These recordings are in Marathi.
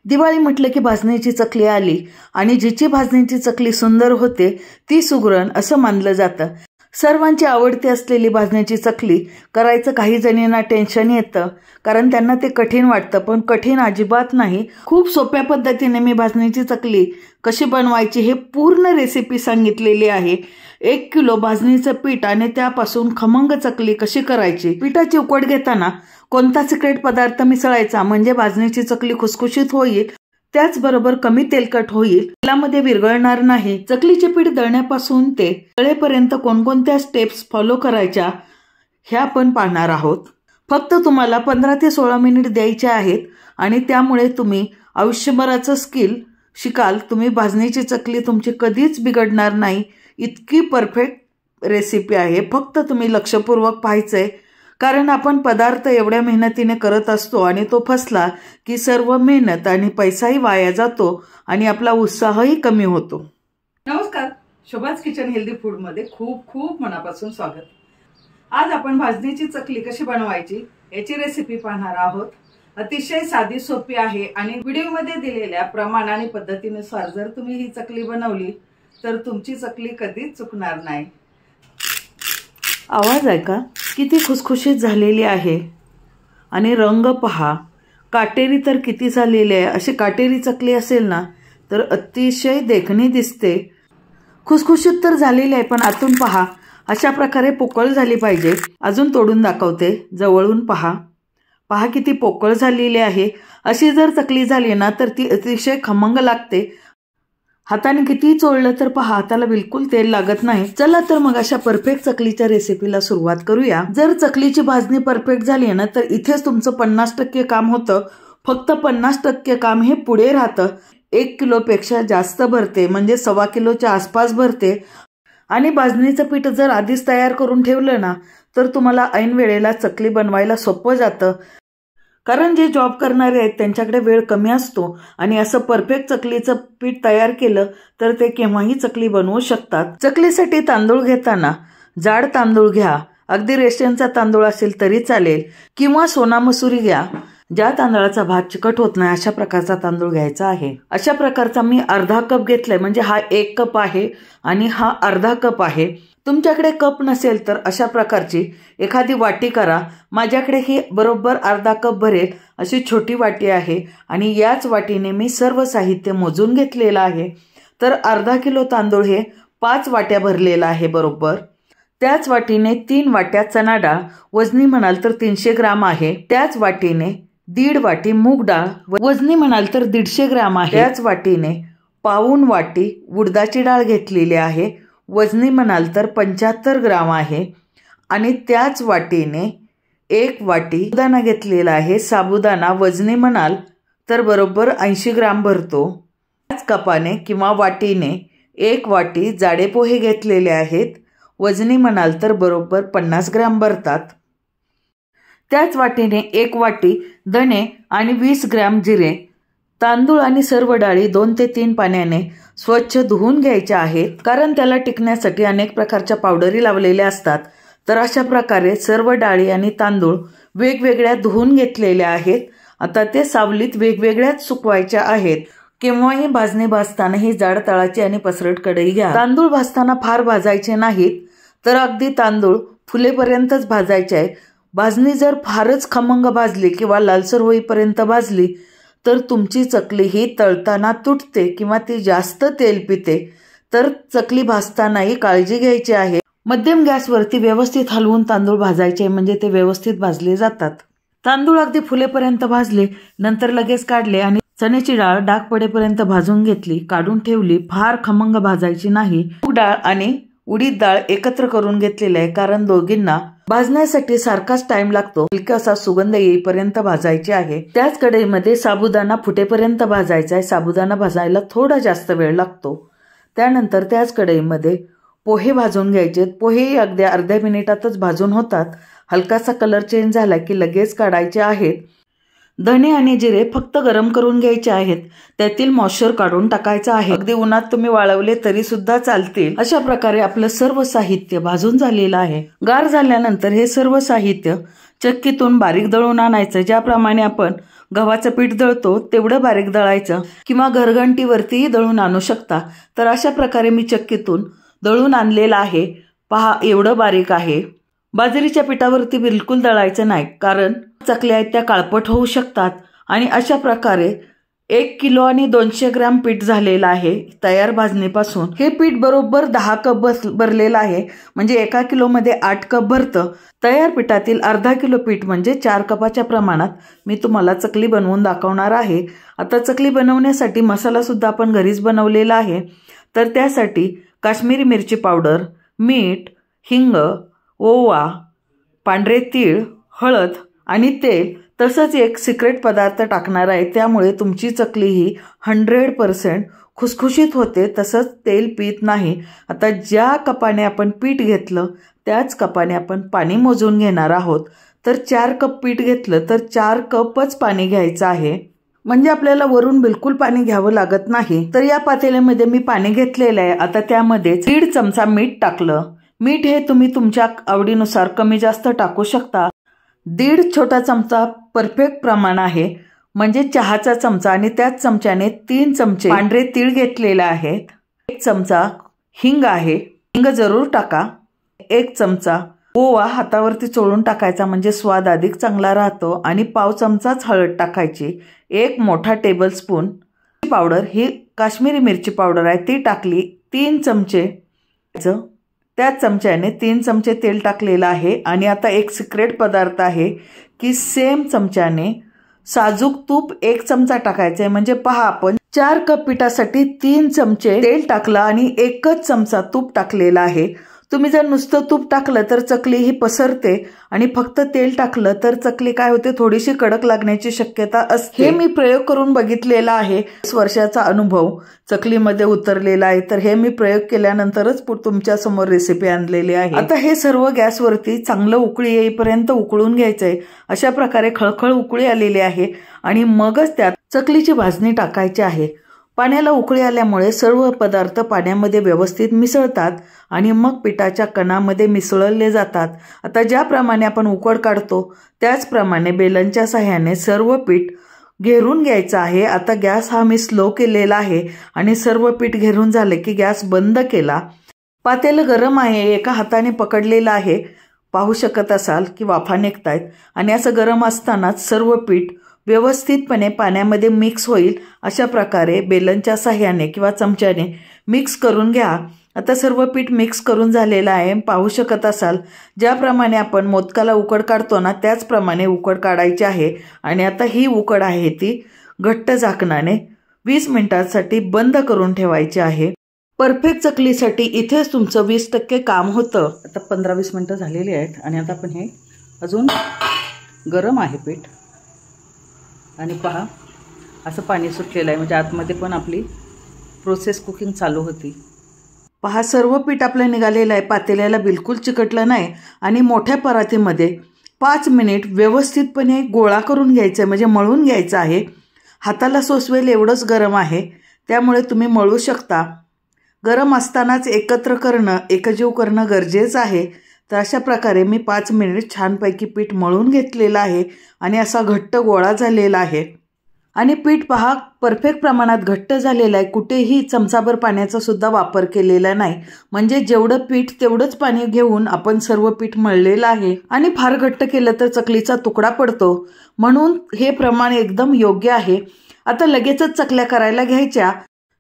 दिवाळी म्हटलं की भाजणीची चकली आली आणि जिची भाजणीची चकली सुंदर होते ती सुगरण असं मानलं जातं। सर्वांची आवडती असलेली भाजणीची चकली करायचं काही जणींना टेन्शन येतं, कारण त्यांना ते कठीण वाटतं, पण कठीण अजिबात नाही। खूप सोप्या पद्धतीने मी भाजणीची चकली कशी बनवायची हे पूर्ण रेसिपी सांगितलेली आहे। 1 किलो भाजणीचं पीठ आणि त्यापासून खमंग चकली कशी करायची। पिठाची उकड घेताना कोणता सिक्रेट पदार्थ मिसळायचा म्हणजे भाजणीची चकली खुसखुशीत होईल, त्याचबरोबर कमी तेलकट होईल, तेलामध्ये विरघळणार नाही। चकलीचे पीठ दळण्यापासून ते तळेपर्यंत कोणकोणत्या स्टेप्स फॉलो करायच्या ह्या आपण पाहणार आहोत। फक्त तुम्हाला 15 ते 16 मिनिट द्यायचे आहेत आणि त्यामुळे तुम्ही आयुष्यभराचं स्किल शिकाल। तुम्ही भाजणीची चकली तुमची कधीच बिघडणार नाही, इतकी परफेक्ट रेसिपी आहे। फक्त तुम्ही लक्षपूर्वक पाहायचंय, कारण आपण पदार्थ एवढ्या मेहनतीने करत असतो आणि तो फसला की सर्व मेहनत आणि पैसाही वाया जातो आणि आपला उत्साहही कमी होतो। नमस्कार, शोभाज किचन हेल्दी फूड मध्ये खूप खूप मनापासून स्वागत। आज आपण भाजणीची चकली कशी बनवायची याची रेसिपी पाहणार आहोत। अतिशय साधी सोपी आहे आणि व्हिडिओमध्ये दिलेल्या प्रमाण आणि पद्धतीनुसार जर तुम्ही ही चकली बनवली तर तुमची चकली कधीच चुकणार नाही। आवाज ऐका, किती खुसखुशीत झालेली आहे आणि रंग पहा, काटेरी तर किती झालेली आहे। अशी काटेरी चकली असेल ना तर अतिशय देखणी दिसते। खुसखुशीत तर झालेली आहे, पण आतून पहा, अशा प्रकारे पोकळ झाली पाहिजे। अजून तोडून दाखवते, जवळून पहा, पहा किती पोकळ झालेली आहे। अशी जर चकली झाली ना तर ती अतिशय खमंग लागते। हाताने किती चोळलं तर पहा, हाताला बिलकुल तेल लागत नाही। चला तर मग अशा परफेक्ट चकलीच्या रेसिपीला सुरुवात करूया। जर चकलीची भाजणी परफेक्ट झाली ना तर इथेच तुमचं 50% काम होतं। फक्त 50% काम हे पुढे राहतं। 1 किलोपेक्षा जास्त भरते, म्हणजे 1.25 किलोच्या आसपास भरते। आणि भाजणीचं पीठ जर आधीच तयार करून ठेवलं ना तर तुम्हाला ऐन वेळेला चकली बनवायला सोपं जातं, कारण जे जॉब करणारे आहेत त्यांच्याकडे वेळ कमी असतो आणि असं परफेक्ट चकलीचं पीठ तयार केलं तर ते केव्हाही चकली बनवू शकतात। चकलीसाठी तांदूळ घेताना जाड तांदूळ घ्या, अगदी रेशनचा तांदूळ असेल तरी चालेल, किंवा सोना मसुरी घ्या, ज्या तांदळाचा भात चिकट होत नाही अशा प्रकारचा तांदूळ घ्यायचा आहे। अशा प्रकारचा मी अर्धा कप घेतलाय, म्हणजे हा 1 कप आहे आणि हा अर्धा कप आहे। तुमच्याकडे कप नसेल तर अशा प्रकारची एखादी वाटी करा। माझ्याकडे ही बरोबर अर्धा कप भरेल अशी छोटी वाटी आहे आणि याच वाटीने मी सर्व साहित्य मोजून घेतलेलं आहे। तर अर्धा किलो तांदूळ हे 5 वाट्या भरलेला आहे बरोबर। त्याच वाटीने 3 वाट्या चणा डाळ, वजनी म्हणाल तर 300 ग्राम आहे। त्याच वाटीने 1.5 वाटी मूग डाळ, वजनी म्हणाल तर 150 ग्राम आहे। त्याच वाटीने पाऊण वाटी उडदाची डाळ घेतलेली आहे, वजनी म्हणाल तर 75 ग्राम आहे। आणि त्याच वाटीने 1 वाटी साबुदाणा घेतलेला आहे। साबुदाणा वजनी म्हणाल तर बरोबर 80 ग्राम भरतो। त्याच कपाने किंवा वाटीने 1 वाटी जाडे पोहे घेतलेले आहेत, वजनी म्हणाल तर बरोबर 50 ग्राम भरतात। त्याच वाटीने 1 वाटी धणे आणि 20 ग्राम जिरे। तांदूळ आणि सर्व डाळी 2 ते 3 पाण्याने स्वच्छ धुवून घ्यायच्या आहेत, कारण त्याला टिकण्यासाठी अनेक प्रकारच्या पावडरी लावलेल्या असतात। तर अशा प्रकारे सर्व डाळी आणि तांदूळ वेगवेगळ्या धुवून घेतलेल्या आहेत। आता ते सावलीत वेगवेगळ्याच सुकवायच्या आहेत। केव्हाही भाजणी भाजताना ही जाड तळाची आणि पसरट कढई घ्या। तांदूळ भाजताना फार भाजायचे नाहीत, तर अगदी तांदूळ फुलेपर्यंतच भाजायचे आहे। भाजणी जर फारच खमंग भाजली किंवा लालसर होईपर्यंत भाजली तर तुमची चकली ही तळताना तुटते किंवा ती जास्त तेल पिते। तर चकली भाजतानाही काळजी घ्यायची आहे। मध्यम गॅसवरती व्यवस्थित हलवून तांदूळ भाजायचे, म्हणजे ते व्यवस्थित भाजले जातात। तांदूळ अगदी फुलेपर्यंत भाजले, नंतर लगेच काढले आणि चण्याची डाळ डाग पडेपर्यंत भाजून घेतली, काढून ठेवली। फार खमंग भाजायची नाही। मूग डाळ आणि उडीद डाळ एकत्र करून घेतलेले आहे, कारण दोघींना भाजण्यासाठी सारखाच टाइम लागतो। हलका असा सुगंध येईपर्यंत भाजायचे आहे। त्याच कढईमध्ये साबुदाणा फुटेपर्यंत भाजायचा आहे। साबुदाणा भाजायला थोडा जास्त वेळ लागतो। त्यानंतर त्याच कढईमध्ये पोहे भाजून घ्यायचे। पोहे अगदी अर्ध्या मिनिटातच भाजून होतात। हलकासा कलर चेंज झाला की लगेच काढायचे आहेत। धणे आणि जिरे फक्त गरम करून घ्यायचे आहेत, त्यातील मॉइश्चर काढून टाकायचं आहे। अगदी उन्हात तुम्ही वाळवले तरी सुद्धा चालतील। अशा प्रकारे आपलं सर्व साहित्य भाजून झालेलं आहे। गार झाल्यानंतर हे सर्व साहित्य चक्कीतून बारीक दळून आणायचं, ज्याप्रमाणे आपण गव्हाचं पीठ दळतो तेवढं बारीक दळायचं किंवा घरघंटीवरतीही दळून आणू शकता. तर अशा प्रकारे मी चक्कीतून दळून आणलेलं आहे. पहा एवढं बारीक आहे. बाजरीच्या पिठावरती बिलकुल दळायचं नाही, कारण चकल्या आहेत त्या काळपट होऊ शकतात. आणि अशा प्रकारे 1 किलो आणि 200 ग्रॅम पीठ झालेलं आहे तयार भाजणीपासून. हे पीठ बरोबर 10 कप भरलेलं आहे, म्हणजे 1 किलोमध्ये 8 कप भरतं. तयार पिठातील अर्धा किलो पीठ म्हणजे 4 कपाच्या प्रमाणात मी तुम्हाला चकली बनवून दाखवणार आहे. आता चकली बनवण्यासाठी मसाला सुद्धा आपण घरीच बनवलेला आहे. तर त्यासाठी काश्मीरी मिरची पावडर, मीठ, हिंग, ओवा, पांढरे तीळ, हळद आणि तेल, तसंच एक सिक्रेट पदार्थ टाकणार आहे. त्यामुळे तुमची चकली ही 100% खुसखुशीत होते, तसंच तेल पीत नाही. आता ज्या कपाने आपण पीठ घेतलं त्याच कपाने आपण पाणी मोजून घेणार आहोत. तर 4 कप पीठ घेतलं तर 4 कपच पाणी घ्यायचं आहे, म्हणजे आपल्याला वरून बिलकुल पाणी घ्यावं लागत नाही. तर या पातेल्यामध्ये मी पाणी घेतलेलं आहे. आता त्यामध्ये 1.5 चमचा मीठ टाकलं. मीठ हे तुम्ही तुमच्या आवडीनुसार कमी जास्त टाकू शकता. 1.5 छोटा चमचा परफेक्ट प्रमाण आहे, म्हणजे चहाचा चमचा. आणि त्याच चमच्याने 3 चमचे पांढरे तीळ घेतलेले आहेत. 1 चमचा हिंग आहे, हिंग जरूर टाका. 1 चमचा ओवा हातावरती चोळून टाकायचा, म्हणजे स्वाद अधिक चांगला राहतो. आणि पाव चमचाच हळद टाकायची. 1 मोठा टेबलस्पून पावडर, ही काश्मीरी मिरची पावडर आहे, ती टाकली. 3 चमचे, त्याच चमच्याने 3 चमचे तेल टाकलेलं आहे. आणि आता एक सिक्रेट पदार्थ आहे की सेम चमच्याने साजूक तूप 1 चमचा टाकायचं आहे. म्हणजे पहा, आपण 4 कप पिठासाठी 3 चमचे तेल टाकलं आणि 1च चमचा तूप टाकलेला आहे. तुम्ही जर नुसतं तूप टाकलं तर चकली ही पसरते, आणि फक्त तेल टाकलं तर चकली काय होते, थोडीशी कडक लागण्याची शक्यता असते. हे मी प्रयोग करून बघितलेला आहे. 20 वर्षाचा अनुभव चकलीमध्ये उतरलेला आहे. तर हे मी प्रयोग केल्यानंतरच तुमच्या समोर रेसिपी आणलेली आहे. आता हे सर्व गॅसवरती चांगलं उकळी येईपर्यंत उकळून घ्यायचंय. अशा प्रकारे खळखळ उकळी आलेली आहे आणि मगच त्यात चकलीची भाजणी टाकायची आहे. पाण्याला उकळी आल्यामुळे सर्व पदार्थ पाण्यामध्ये व्यवस्थित मिसळतात आणि मग पिठाच्या कणामध्ये मिसळले जातात. आता ज्याप्रमाणे आपण उकड काढतो त्याचप्रमाणे बेलनच्या सहाय्याने सर्व पीठ घेरून घ्यायचं आहे. आता गॅस हा मी स्लो केलेला आहे आणि सर्व पीठ घेरून झाले की गॅस बंद केला. पातेलं गरम आहे, एका हाताने पकडलेलं आहे. पाहू शकत असाल की वाफा निघतायत. आणि असं गरम असतानाच सर्व पीठ व्यवस्थितपणे पाण्यामध्ये मिक्स होईल अशा प्रकारे बेलनच्या सहाय्याने किंवा चमच्याने मिक्स करून घ्या. आता सर्व पीठ मिक्स करून झालेलं आहे. पाहू शकत असाल ज्याप्रमाणे आपण मोदकाला उकड काढतो ना, त्याचप्रमाणे उकड काढायची आहे. आणि आता ही उकड आहे ती घट्ट झाकणाने 20 मिनिटांसाठी बंद करून ठेवायची आहे. परफेक्ट चकलीसाठी इथेच तुमचं 20% काम होतं. आता 15-20 मिनिटं झालेली आहेत आणि आता आपण हे अजून गरम आहे पीठ. आणि पहा असं पाणी सुटलेलं आहे, म्हणजे आतमध्ये पण आपली प्रोसेस कुकिंग चालू होती. पहा सर्व पीठ आपलं निघालेलं आहे. पातेल्याला बिलकुल चिकटलं नाही. आणि मोठ्या परातीमध्ये 5 मिनिट व्यवस्थितपणे गोळा करून घ्यायचं आहे, म्हणजे मळून घ्यायचं आहे. हाताला सोसवेल एवढंच गरम आहे, त्यामुळे तुम्ही मळू शकता. गरम असतानाच एकत्र करणं, एकजीव करणं गरजेचं आहे. तर अशा प्रकारे मी 5 मिनिट छानपैकी पीठ मळून घेतलेलं आहे आणि असा घट्ट गोळा झालेला आहे. आणि पीठ पहा परफेक्ट प्रमाणात घट्ट झालेलं आहे. कुठेही चमचाभर पाण्याचा सुद्धा वापर केलेला नाही, म्हणजे जेवढं पीठ तेवढंच पाणी घेऊन आपण सर्व पीठ मळलेलं आहे. आणि फार घट्ट केलं तर चकलीचा तुकडा पडतो, म्हणून हे प्रमाण एकदम योग्य आहे. आता लगेचच चकल्या करायला घ्यायच्या.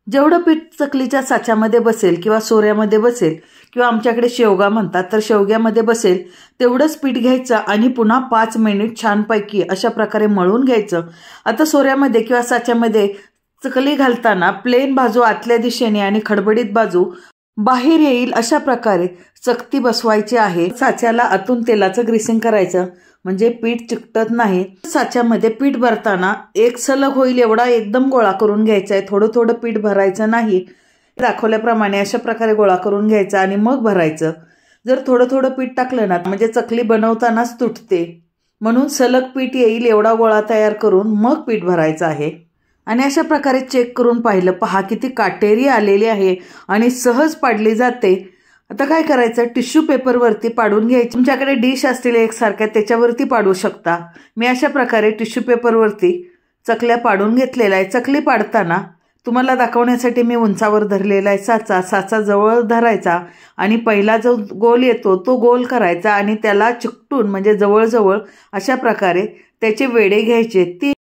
जेवढं पीठ चकलीच्या साच्यामध्ये बसेल किंवा सोऱ्यामध्ये बसेल किंवा आमच्याकडे शेवगा म्हणतात तर शेवग्यामध्ये बसेल तेवढंच पीठ घ्यायचं आणि पुन्हा 5 मिनिट छानपैकी अशा प्रकारे मळून घ्यायचं. आता सोऱ्यामध्ये किंवा साच्यामध्ये चकली घालताना प्लेन बाजू आतल्या दिशेने आणि खडबडीत बाजू बाहेर येईल अशा प्रकारे चकती बसवायची आहे. साच्याला आतून तेलाचं ग्रीसिंग करायचं, म्हणजे पीठ चिकटत नाही. साच्यामध्ये पीठ भरताना एक सलग होईल एवढा एकदम गोळा करून घ्यायचा आहे. थोडं थोडं पीठ भरायचं नाही. दाखवल्याप्रमाणे अशा प्रकारे गोळा करून घ्यायचा आणि मग भरायचं. जर थोडं थोडं पीठ टाकलं ना म्हणजे चकली बनवतानाच तुटते, म्हणून सलग पीठ येईल एवढा गोळा तयार करून मग पीठ भरायचं आहे. आणि अशा प्रकारे चेक करून पाहिलं, पहा किती काटेरी आलेली आहे आणि सहज पाडली जाते. आता काय करायचं, टिश्यू पेपरवरती पाडून घ्यायची. तुमच्याकडे डिश असतील एकसारख्या त्याच्यावरती पाडू शकता. मी अशा प्रकारे टिश्यू पेपरवरती चकल्या पाडून घेतलेल्या आहे। चकली पाडताना तुम्हाला दाखवण्यासाठी मी उंचावर धरलेला आहे साचा जवळ धरायचा आणि पहिला जो गोल येतो तो गोल करायचा आणि त्याला चिकटून म्हणजे जवळ अशा प्रकारे त्याचे वेडे घ्यायचे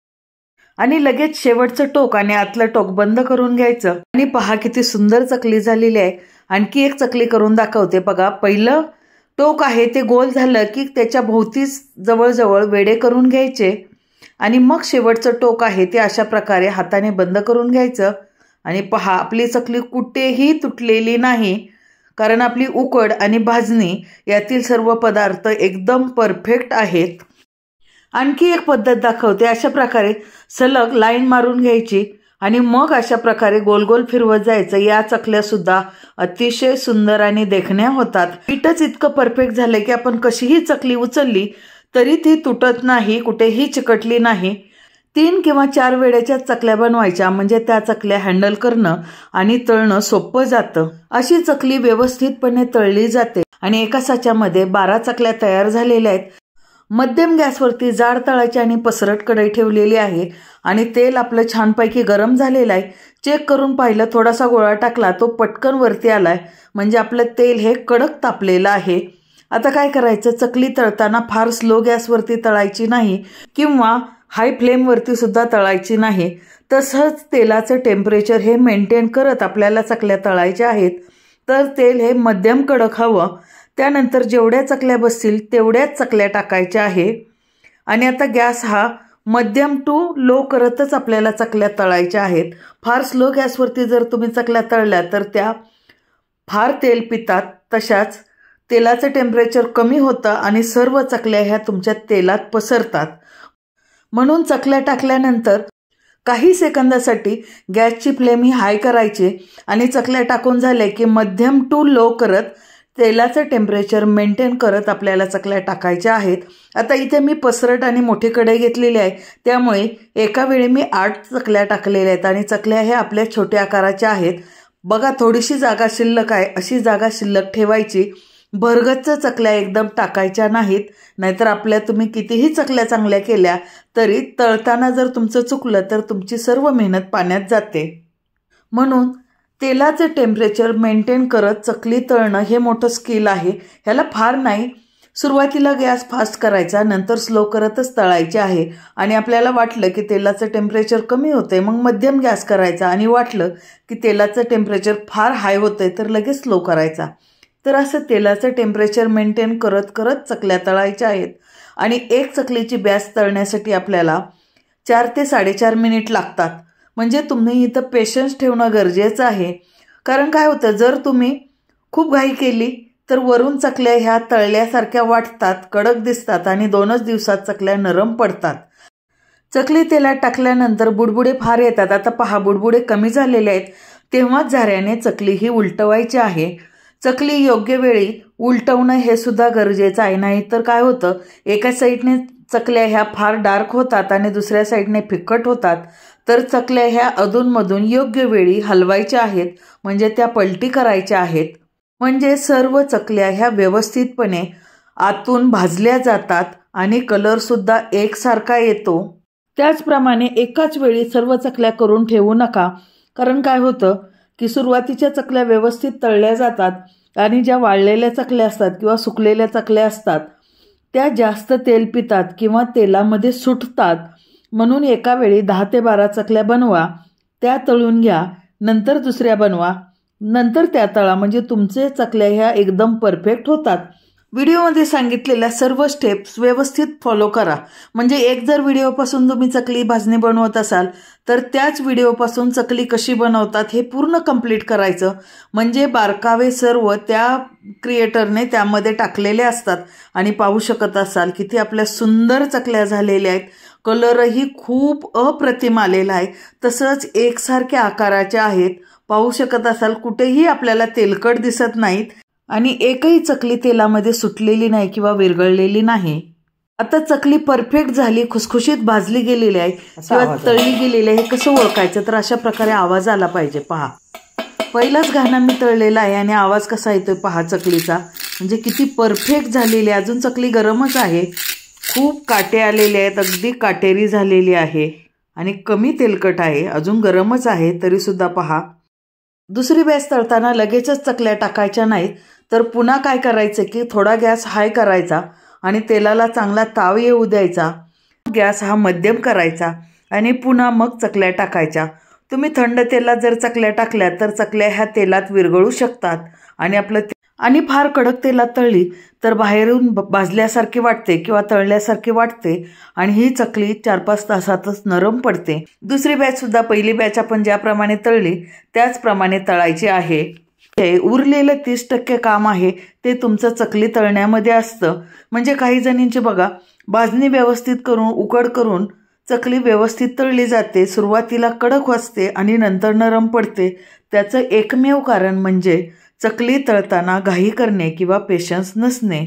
आणि लगेच शेवटचं टोक आणि आतलं टोक बंद करून घ्यायचं। आणि पहा किती सुंदर चकली झालेली आहे। आणखी एक चकली करून दाखवते बघा। पहिलं टोक आहे ते गोल झालं की त्याच्या भोवती जवळ वेडे करून घ्यायचे आणि मग शेवटचं टोक आहे ते अशा प्रकारे हाताने बंद करून घ्यायचं। आणि पहा आपली चकली कुठेही तुटलेली नाही, कारण आपली उकड आणि भाजणी यातील सर्व पदार्थ एकदम परफेक्ट आहेत। आणखी एक पद्धत दाखवते। अशा प्रकारे सलग लाईन मारून घ्यायची आणि मग अशा प्रकारे गोल फिरवत जायचं। या चकल्या सुद्धा अतिशय सुंदर आणि देखण्या होतात। पीठच इतकं परफेक्ट झालं की आपण कशीही चकली उचलली तरी ती तुटत नाही, कुठेही चिकटली नाही। 3 किंवा 4 वेळेच्या चकल्या बनवायच्या म्हणजे त्या चकल्या हँडल करणं आणि तळणं सोपं जातं। अशी चकली व्यवस्थितपणे तळली जाते आणि एका साच्यामध्ये 12 चकल्या तयार झालेल्या आहेत। मध्यम गॅसवरती जाड तळाची आणि पसरट कढई ठेवलेली आहे आणि तेल आपलं छानपैकी गरम झालेलं आहे। चेक करून पाहिलं, थोडासा गोळा टाकला तो पटकन वरती आलाय म्हणजे आपलं तेल हे कडक तापलेलं आहे। आता काय करायचं, चकली तळताना फार स्लो गॅसवरती तळायची नाही किंवा हाय फ्लेमवरती सुद्धा तळायची नाही। तसंच तेलाचं टेम्परेचर हे मेंटेन करत आपल्याला चकल्या तळायच्या आहेत। तर तेल हे मध्यम कडक हवं। त्यानंतर जेवढ्या चकल्या बसतील तेवढ्याच चकल्या टाकायच्या आहे आणि आता गॅस हा मध्यम टू लो करतच आपल्याला चकल्या तळायच्या आहेत। फार स्लो गॅसवरती जर तुम्ही चकल्या तळल्या तर त्या फार तेल पितात, तशाच तेलाचं टेम्परेचर कमी होतं आणि सर्व चकल्या ह्या तुमच्या तेलात पसरतात। म्हणून चकल्या टाकल्यानंतर काही सेकंदासाठी गॅसची फ्लेम ही हाय करायची आणि चकल्या टाकून झाल्या की मध्यम टू लो करत तेलाचं टेम्परेचर मेंटेन करत आपल्याला चकल्या टाकायच्या आहेत। आता इथे मी पसरट आणि मोठी कढई घेतलेली आहे, त्यामुळे एका वेळी मी 8 चकल्या टाकलेल्या आहेत आणि चकल्या ह्या आपल्या छोट्या आकाराच्या आहेत। बघा थोडीशी जागा शिल्लक आहे, अशी जागा शिल्लक ठेवायची। भरगच्च चकल्या एकदम टाकायच्या नाहीत, नाहीतर आपल्या तुम्ही कितीही चकल्या चांगल्या केल्या तरी तळताना जर तुमचं चुकलं तर तुमची सर्व मेहनत पाण्यात जाते। म्हणून तेलाचं टेम्परेचर मेंटेन करत चकली तळणं हे मोठं स्किल आहे। ह्याला फार नाही, सुरुवातीला गॅस फास्ट करायचा, नंतर स्लो करतच तळायचे आहे आणि आपल्याला वाटलं की तेलाचं टेम्परेचर कमी होतंय मग मध्यम गॅस करायचा आणि वाटलं की तेलाचं टेम्परेचर फार हाय होतंय तर लगेच स्लो करायचा। तर असं तेलाचं टेम्परेचर मेंटेन करत चकल्या तळायच्या आहेत आणि एक चकलीची बॅच तळण्यासाठी आपल्याला 4 ते 4.5 मिनिट लागतात। म्हणजे तुम्ही इथं पेशन्स ठेवणं गरजेचं आहे, कारण काय होतं जर तुम्ही खूप घाई केली तर वरून चकल्या ह्या तळल्यासारख्या वाटतात, कडक दिसतात आणि 2च दिवसात चकल्या नरम पडतात। चकली तेलात टाकल्यानंतर बुडबुडे फार येतात। आता पहा बुडबुडे कमी झालेले आहेत, तेव्हाच झाऱ्याने चकली ही उलटवायची आहे। चकली योग्य वेळी उलटवणं हे सुद्धा गरजेचं आहे, नाही तर काय होतं एका साईडने चकल्या ह्या फार डार्क होतात आणि दुसऱ्या साईडने फिक्कट होतात। तर चकल्या ह्या अधूनमधून योग्य वेळी हलवायच्या आहेत, म्हणजे त्या पलटी करायच्या आहेत, म्हणजे सर्व चकल्या ह्या व्यवस्थितपणे आतून भाजल्या जातात आणि कलर सुद्धा एकसारखा येतो। त्याचप्रमाणे एकाच वेळी सर्व चकल्या करून ठेवू नका, कारण काय होतं की सुरुवातीच्या चकल्या व्यवस्थित तळल्या जातात आणि ज्या वाळलेल्या चकल्या असतात किंवा सुकलेल्या चकल्या असतात त्या जास्त तेल पितात किंवा तेलामध्ये सुटतात। म्हणून एका वेळी 10 ते 12 चकल्या बनवा, त्या तळून घ्या, नंतर दुसऱ्या बनवा, नंतर त्या तळा, म्हणजे तुमचे चकल्या ह्या एकदम परफेक्ट होतात। व्हिडिओमध्ये सांगितलेल्या सर्व स्टेप्स व्यवस्थित फॉलो करा, म्हणजे एक जर व्हिडिओपासून तुम्ही चकली भाजणी बनवत असाल तर त्याच व्हिडिओपासून चकली कशी बनवतात हे पूर्ण कंप्लीट करायचं, म्हणजे बारकावे सर्व त्या क्रिएटरने त्यामध्ये टाकलेले असतात। आणि पाहू शकत असाल किती आपल्या सुंदर चकल्या झालेल्या आहेत, कलरही खूप अप्रतिम आलेला आहे, तसंच एकसारख्या आकाराच्या आहेत। पाहू शकत असाल कुठेही आपल्याला तेलकट दिसत नाहीत आणि एकही चकली तेलामध्ये सुटलेली नाही किंवा विरघळलेली नाही। आता चकली परफेक्ट झाली, खुसखुशीत भाजली गेलेली आहे किंवा तळली गेलेली आहे, हे कसं ओळखायचं, तर अशा प्रकारे आवाज आला पाहिजे। पहा पहिलाच घाणा मी तळलेला आहे आणि आवाज कसा येतोय पहा चकलीचा, म्हणजे किती परफेक्ट झालेली आहे। अजून चकली गरमच आहे, खूप काटे आलेले आहेत, अगदी काटेरी झालेली आहे। आणि कमी तेलकट आहे, अजून गरमच आहे तरीसुद्धा पहा. दुसरी बॅच तळताना लगेचच चकल्या टाकायच्या नाहीत, तर पुन्हा काय करायचं की थोडा गॅस हाय करायचा आणि तेलाला चांगला ताव येऊ द्यायचा. गॅस हा मध्यम करायचा आणि पुन्हा मग चकल्या टाकायच्या. तुम्ही थंड तेलात जर चकल्या टाकल्या तर चकल्या ह्या तेलात विरघळू शकतात आणि फार कडक तेलात तळली तर बाहेरून भाजल्यासारखी वाटते किंवा तळल्यासारखी वाटते आणि ही चकली 4-5 तासातच नरम पडते. दुसरी बॅच सुद्धा पहिली बॅच आपण ज्याप्रमाणे तळली त्याचप्रमाणे तळायची आहे. उरलेलं 30% काम आहे ते तुमचं चकली तळण्यामध्ये असतं. म्हणजे काही जणींची बघा भाजणी व्यवस्थित करून उकड करून चकली व्यवस्थित तळली जाते. सुरुवातीला कडक वाजते आणि नंतर नरम पडते. त्याचं एकमेव कारण म्हणजे चकली तळताना घाई करणे किंवा पेशन्स नसणे.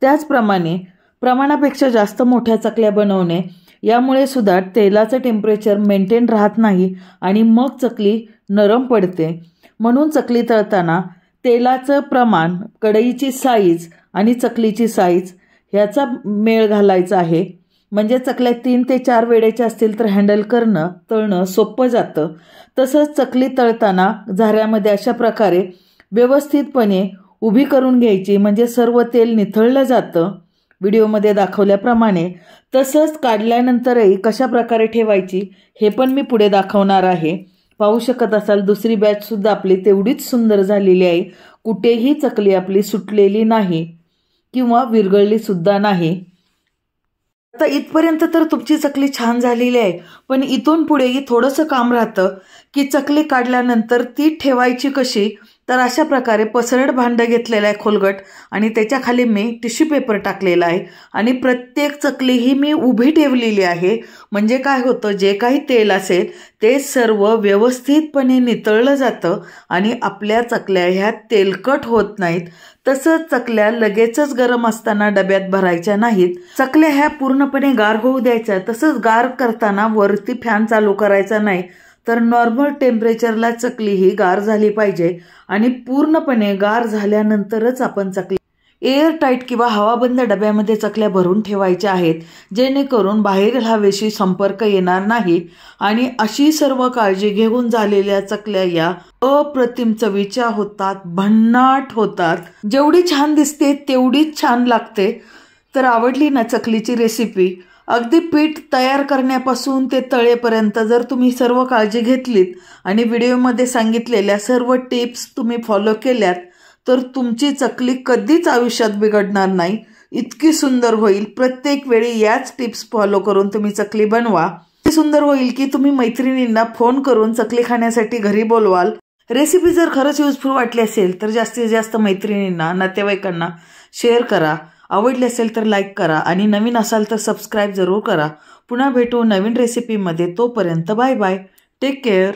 त्याचप्रमाणे प्रमाणापेक्षा जास्त मोठ्या चकल्या बनवणे यामुळे सुद्धा तेलाचं टेम्परेचर मेंटेन राहत नाही आणि मग चकली नरम पडते. म्हणून चकली तळताना तेलाचं प्रमाण, कढईची साईज आणि चकलीची साईज ह्याचा मेळ घालायचा आहे. म्हणजे चकल्या 3 ते 4 वेळेच्या असतील तर हँडल तळणं सोपं जातं. तसंच चकली तळताना झाऱ्यामध्ये अशा प्रकारे व्यवस्थितपणे उभी करून घ्यायची, म्हणजे सर्व तेल निथळलं जातं व्हिडिओमध्ये दाखवल्याप्रमाणे. तसंच काढल्यानंतरही कशा प्रकारे ठेवायची हे पण मी पुढे दाखवणार आहे. पाहू शकत असाल दुसरी बॅचसुद्धा आपली तेवढीच सुंदर झालेली आहे. कुठेही चकली आपली सुटलेली नाही किंवा विरघळलीसुद्धा नाही. आता इथपर्यंत तर तुमची चकली छान झालेली आहे, पण इथून पुढेही थोडंसं काम राहतं की चकली काढल्यानंतर ती ठेवायची कशी. तर अशा प्रकारे पसरट भांडं घेतलेलं आहे खोलगट आणि त्याच्याखाली मी टिश्यू पेपर टाकलेला आहे आणि प्रत्येक चकली ही मी उभी ठेवलेली आहे. म्हणजे काय होतं, जे काही तेल असेल ते सर्व व्यवस्थितपणे नितळलं जातं आणि आपल्या चकल्या ह्या तेलकट होत नाहीत. तसंच चकल्या लगेचच गरम असताना डब्यात भरायच्या नाहीत. चकल्या ह्या पूर्णपणे गार होऊ द्यायच्या. तसंच गार करताना वरती फॅन चालू करायचा नाही, तर नॉर्मल टेम्परेचरला चकली ही गार झाली पाहिजे आणि पूर्णपणे गार झाल्यानंतरच आपण चकली एअर टाईट किंवा हवाबंद डब्यामध्ये चकल्या भरून ठेवायच्या आहेत, जेणेकरून बाहेर हवेशी संपर्क येणार नाही. आणि अशी सर्व काळजी घेऊन झालेल्या चकल्या या अप्रतिम चवीच्या होतात, भन्नाट होतात. जेवढी छान दिसते तेवढीच छान लागते. तर आवडली ना चकलीची रेसिपी? अगदी पीठ तयार करण्यापासून ते तळेपर्यंत जर तुम्ही सर्व काळजी घेतलीत आणि व्हिडिओमध्ये सांगितलेल्या सर्व टिप्स तुम्ही फॉलो केल्यात तर तुमची चकली कधीच आयुष्यात बिघडणार नाही. इतकी सुंदर होईल. प्रत्येक वेळी याच टिप्स फॉलो करून तुम्ही चकली बनवा. इतकी सुंदर होईल की तुम्ही मैत्रिणींना फोन करून चकली खाण्यासाठी घरी बोलवाल. रेसिपी जर खरंच युजफुल वाटली असेल तर जास्तीत जास्त मैत्रिणींना, नातेवाईकांना शेअर करा. आवडली असेल तर लाईक करा आणि नवीन असाल तर सबस्क्राईब जरूर करा. पुन्हा भेटू नवीन रेसिपीमध्ये. तोपर्यंत बाय बाय. Take care.